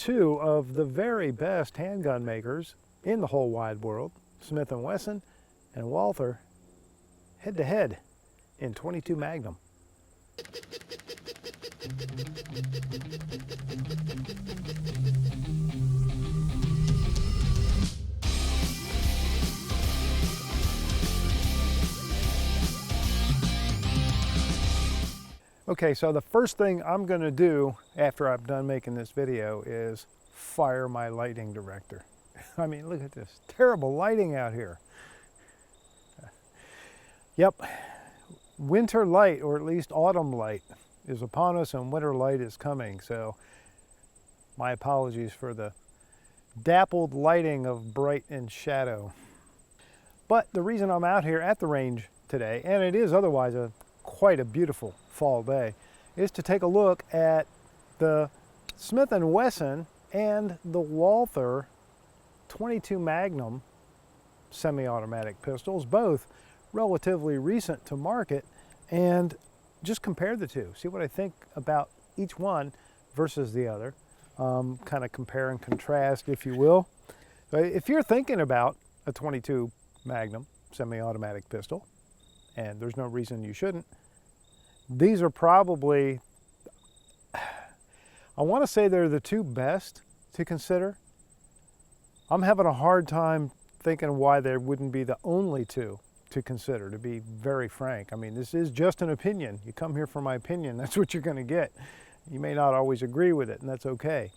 two of the very best handgun makers in the whole wide world, Smith & Wesson and Walther, head to head in .22 Magnum. Okay, so the first thing I'm going to do after I'm done making this video is fire my lighting director. I mean, look at this terrible lighting out here. Yep, winter light, or at least autumn light, is upon us, and winter light is coming. So my apologies for the dappled lighting of bright and shadow. But the reason I'm out here at the range today, and it is otherwise quite a beautiful fall day, is to take a look at the Smith & Wesson and the Walther .22 Magnum semi-automatic pistols, both relatively recent to market, and just compare the two, see what I think about each one versus the other, kind of compare and contrast, if you will. If you're thinking about a .22 Magnum semi-automatic pistol, and there's no reason you shouldn't, these are probably, I want to say they're the two best to consider. I'm having a hard time thinking why there wouldn't be the only two to consider, to be very frank. I mean, this is just an opinion. You come here for my opinion, that's what you're going to get. You may not always agree with it, and that's okay.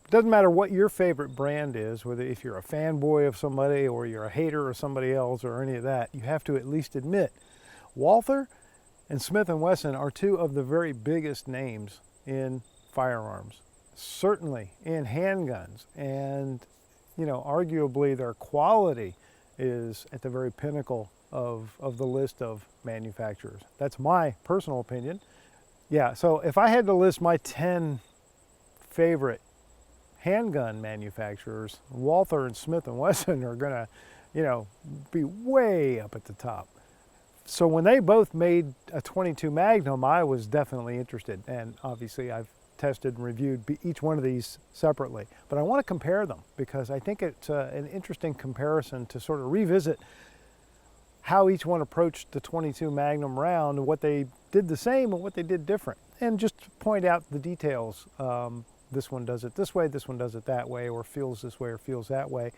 It doesn't matter what your favorite brand is, whether if you're a fanboy of somebody or you're a hater of somebody else or any of that, you have to at least admit Walther and Smith & Wesson are two of the very biggest names in firearms, certainly in handguns, and you know, arguably their quality is at the very pinnacle of the list of manufacturers. That's my personal opinion. Yeah, so if I had to list my 10 favorite handgun manufacturers, Walther and Smith & Wesson are gonna, you know, be way up at the top. So when they both made a .22 Magnum, I was definitely interested, and obviously I've tested and reviewed each one of these separately. But I want to compare them because I think it's an interesting comparison to sort of revisit how each one approached the .22 Magnum round, and what they did the same and what they did different, and just point out the details. This one does it this way, this one does it that way, or feels this way or feels that way.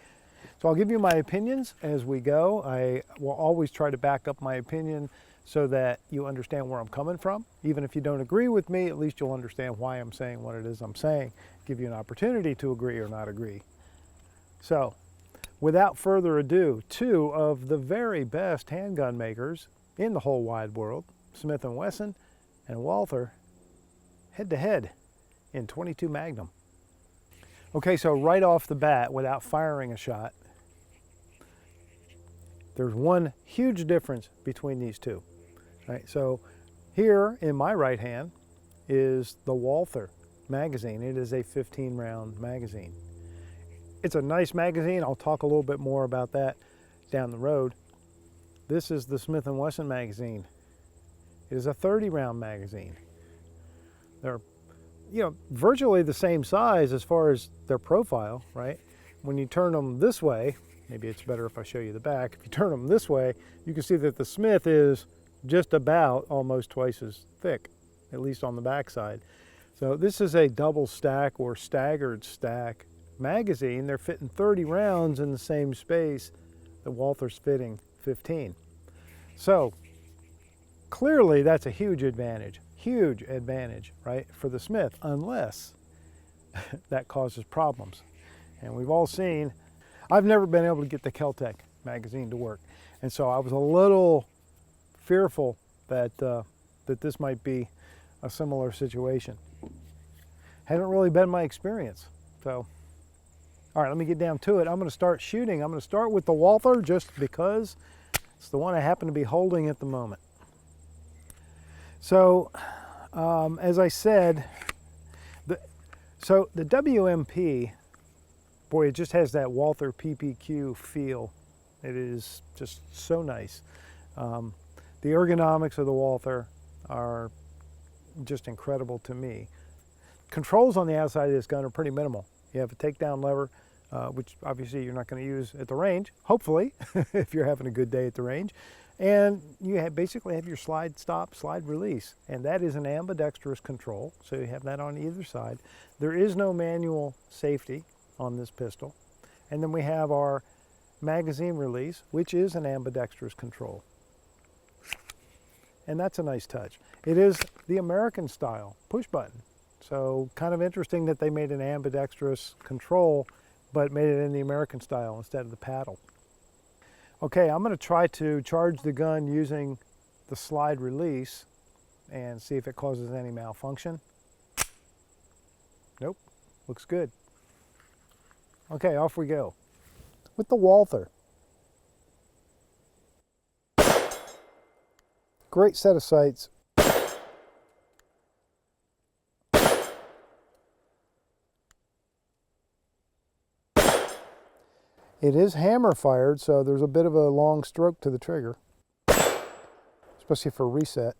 So I'll give you my opinions as we go. I will always try to back up my opinion so that you understand where I'm coming from. Even if you don't agree with me, at least you'll understand why I'm saying what it is I'm saying. Give you an opportunity to agree or not agree. So, without further ado, two of the very best handgun makers in the whole wide world, Smith & Wesson and Walther, head to head in .22 Magnum. Okay, so right off the bat, without firing a shot, there's one huge difference between these two. Right, so here in my right hand is the Walther magazine. It is a 15-round magazine. It's a nice magazine. I'll talk a little bit more about that down the road. This is the Smith & Wesson magazine. It is a 30-round magazine. They're, you know, virtually the same size as far as their profile, right? When you turn them this way, maybe it's better if I show you the back. If you turn them this way, you can see that the Smith is just about almost twice as thick, at least on the back side. So this is a double stack or staggered stack magazine. They're fitting 30 rounds in the same space. The Walther's fitting 15. So clearly that's a huge advantage, right, for the Smith, unless that causes problems. And we've all seen, I've never been able to get the Keltec magazine to work. And so I was a little fearful that that this might be a similar situation. Hasn't really been my experience. So, all right, let me get down to it. I'm going to start shooting. I'm going to start with the Walther just because it's the one I happen to be holding at the moment. So, as I said, the WMP, boy, it just has that Walther PPQ feel. It is just so nice. The ergonomics of the Walther are just incredible to me. controls on the outside of this gun are pretty minimal. You have a takedown lever, which obviously you're not going to use at the range, hopefully, if you're having a good day at the range. And you basically have your slide stop, slide release, and that is an ambidextrous control, so you have that on either side. There is no manual safety on this pistol. And then we have our magazine release, which is an ambidextrous control. And that's a nice touch. It is the American style push button. So kind of interesting that they made an ambidextrous control, but made it in the American style instead of the paddle. Okay, I'm going to try to charge the gun using the slide release and see if it causes any malfunction. Nope, looks good. Okay, off we go with the Walther. Great set of sights. It is hammer fired, so there's a bit of a long stroke to the trigger, especially for reset.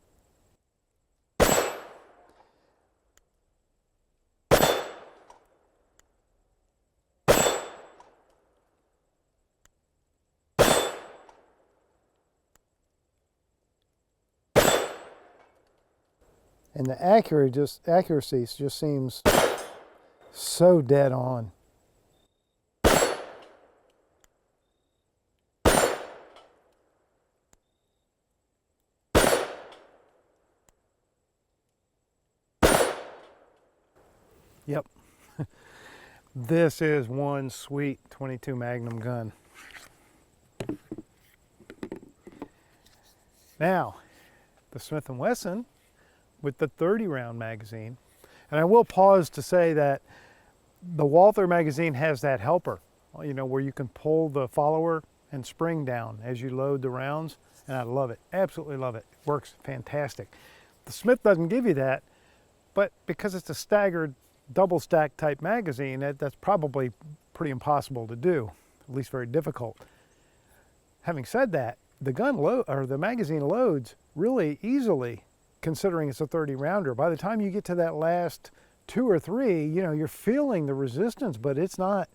And the accuracy just seems so dead on. Yep, this is one sweet 22 Magnum gun. Now, the Smith & Wesson with the 30 round magazine, and I will pause to say that the Walther magazine has that helper, you know, where you can pull the follower and spring down as you load the rounds, and I love it, absolutely love it. It works fantastic. The Smith doesn't give you that, but because it's a staggered double stack type magazine, that's probably pretty impossible to do, at least very difficult. Having said that, the magazine loads really easily, considering it's a 30 rounder. By the time you get to that last 2 or 3, you know, you're feeling the resistance, but it's not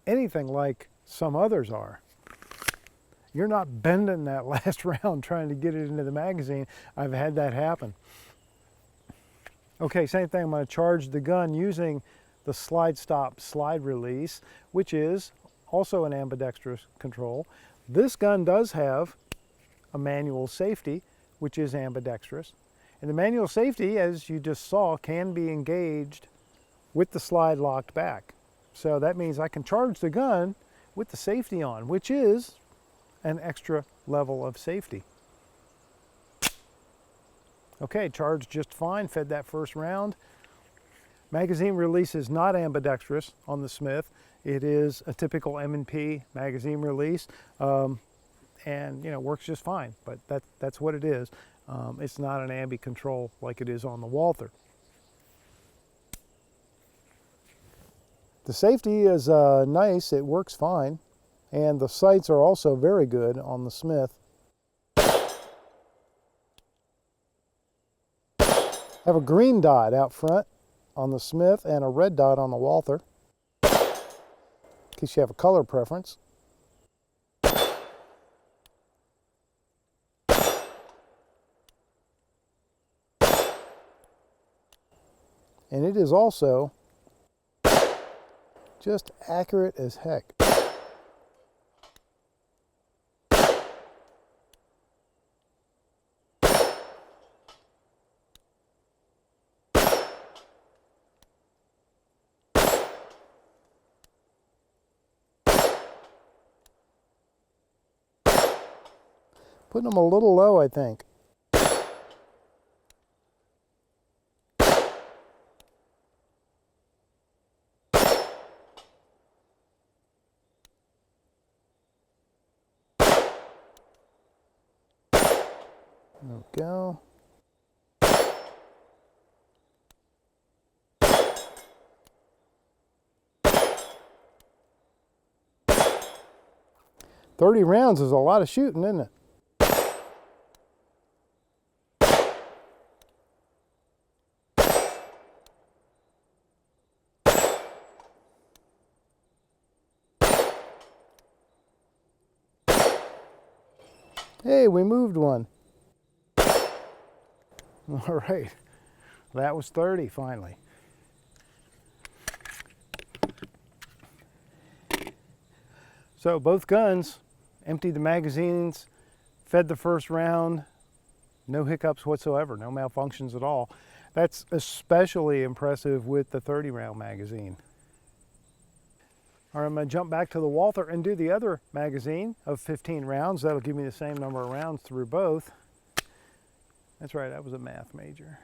anything like some others are. You're not bending that last round trying to get it into the magazine. I've had that happen. Okay, same thing, I'm going to charge the gun using the slide stop, slide release, which is also an ambidextrous control. This gun does have a manual safety, which is ambidextrous. And the manual safety, as you just saw, can be engaged with the slide locked back. So that means I can charge the gun with the safety on, which is an extra level of safety. Okay, charged just fine, fed that first round. Magazine release is not ambidextrous on the Smith. It is a typical M&P magazine release, and you know, works just fine, but that's what it is. It's not an ambi control like it is on the Walther. The safety is nice, it works fine, and the sights are also very good on the Smith. I have a green dot out front on the Smith and a red dot on the Walther, in case you have a color preference. And it is also just accurate as heck. Putting them a little low, I think. There we go. $30 rounds is a lot of shooting, isn't it? Hey, we moved one. All right, that was 30 finally. So both guns emptied the magazines, fed the first round, no hiccups whatsoever, no malfunctions at all. That's especially impressive with the 30 round magazine. All right, I'm going to jump back to the Walther and do the other magazine of 15 rounds. That'll give me the same number of rounds through both. That's right, I was a math major.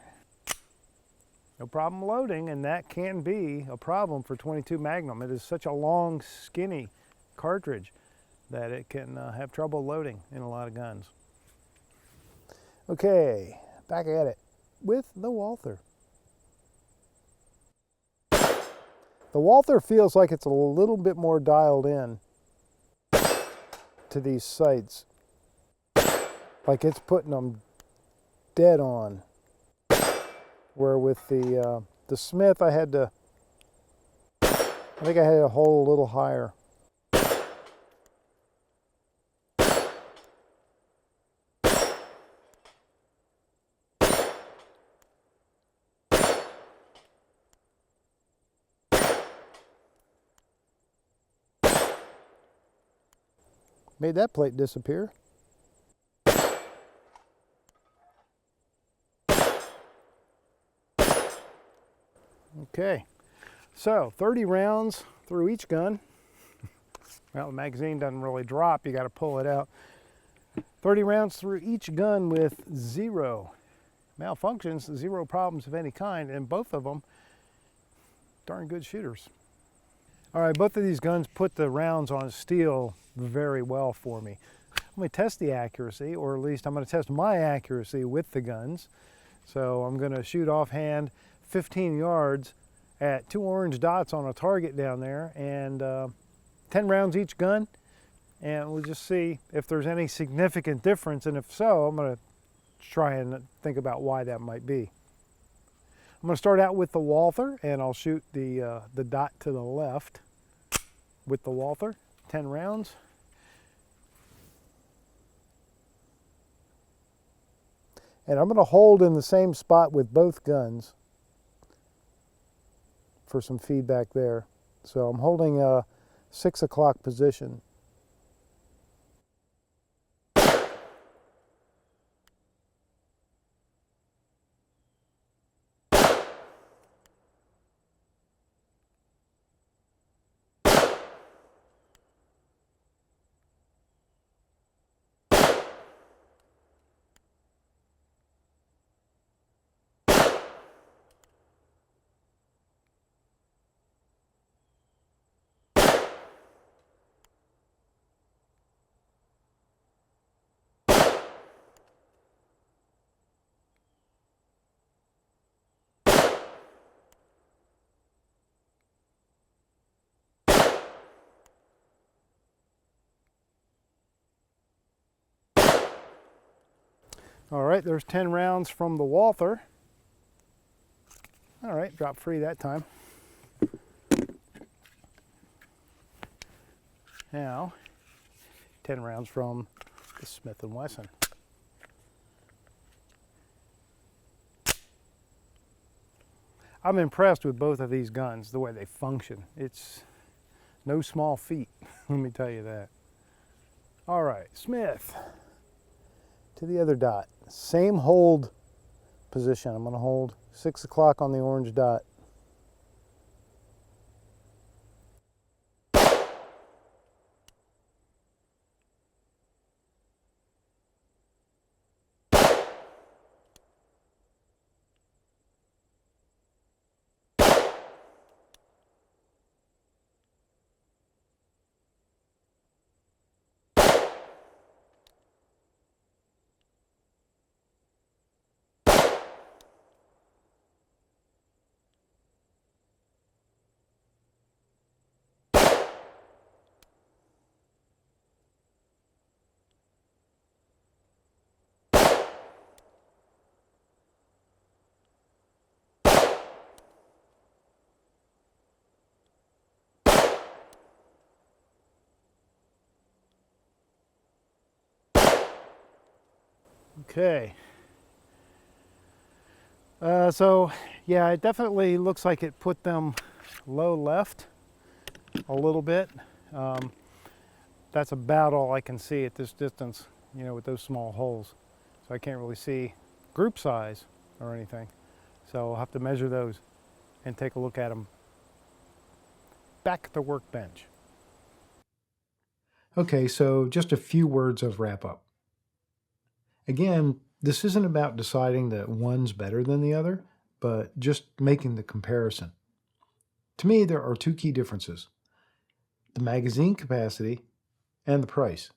No problem loading, and that can be a problem for 22 Magnum. It is such a long, skinny cartridge that it can have trouble loading in a lot of guns. Okay, back at it with the Walther. The Walther feels like it's a little bit more dialed in to these sights. Like it's putting them dead on. Where with the Smith, I think I had to hold a little higher. Made that plate disappear. Okay, so 30 rounds through each gun. Well, the magazine doesn't really drop, you got to pull it out. 30 rounds through each gun with 0 malfunctions, 0 problems of any kind, and both of them darn good shooters. All right, both of these guns put the rounds on steel very well for me. I'm going to test the accuracy, or at least I'm going to test my accuracy with the guns. So I'm going to shoot offhand 15 yards at 2 orange dots on a target down there, and 10 rounds each gun, and we'll just see if there's any significant difference, and if so, I'm going to try and think about why that might be. I'm going to start out with the Walther, and I'll shoot the dot to the left with the Walther, 10 rounds. And I'm going to hold in the same spot with both guns for some feedback there. So I'm holding a 6 o'clock position. All right, there's 10 rounds from the Walther. All right, drop free that time. Now, 10 rounds from the Smith & Wesson. I'm impressed with both of these guns, the way they function. It's no small feat, let me tell you that. All right, Smith to the other dot. Same hold position. I'm going to hold 6 o'clock on the orange dot. Okay. So yeah, it definitely looks like it put them low left a little bit. That's about all I can see at this distance, you know, with those small holes. So I can't really see group size or anything. So I'll have to measure those and take a look at them back at the workbench. Okay, so just a few words of wrap up. Again, this isn't about deciding that one's better than the other, but just making the comparison. To me, there are two key differences: the magazine capacity and the price.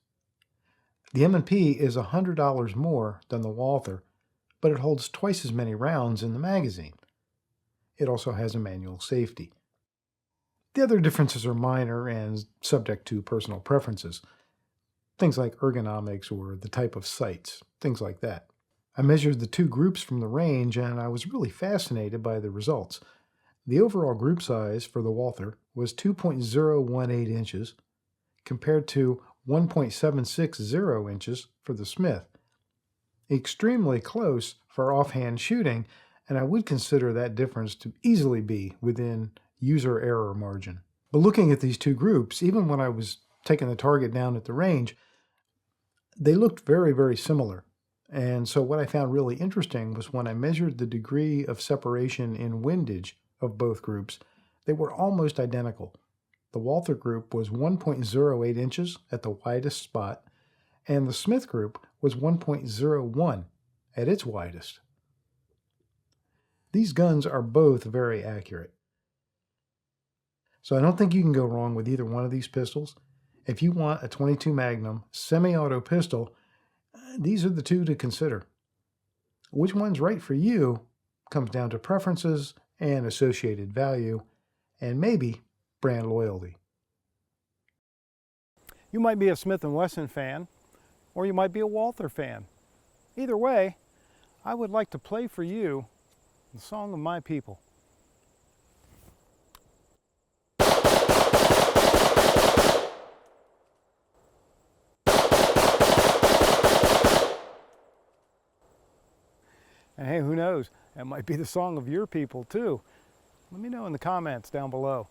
The M&P is $100 more than the Walther, but it holds twice as many rounds in the magazine. It also has a manual safety. The other differences are minor and subject to personal preferences. Things like ergonomics or the type of sights, things like that. I measured the two groups from the range and I was really fascinated by the results. The overall group size for the Walther was 2.018 inches compared to 1.760 inches for the Smith. Extremely close for offhand shooting, and I would consider that difference to easily be within user error margin. But looking at these two groups, even when I was taking the target down at the range, they looked very, very similar. And so what I found really interesting was when I measured the degree of separation in windage of both groups, they were almost identical. The Walther group was 1.08 inches at the widest spot, and the Smith group was 1.01 at its widest. These guns are both very accurate. So I don't think you can go wrong with either one of these pistols. If you want a .22 Magnum semi-auto pistol, these are the two to consider. Which one's right for you comes down to preferences and associated value, and maybe brand loyalty. You might be a Smith & Wesson fan, or you might be a Walther fan. Either way, I would like to play for you the song of my people. And hey, who knows? That might be the song of your people too. Let me know in the comments down below.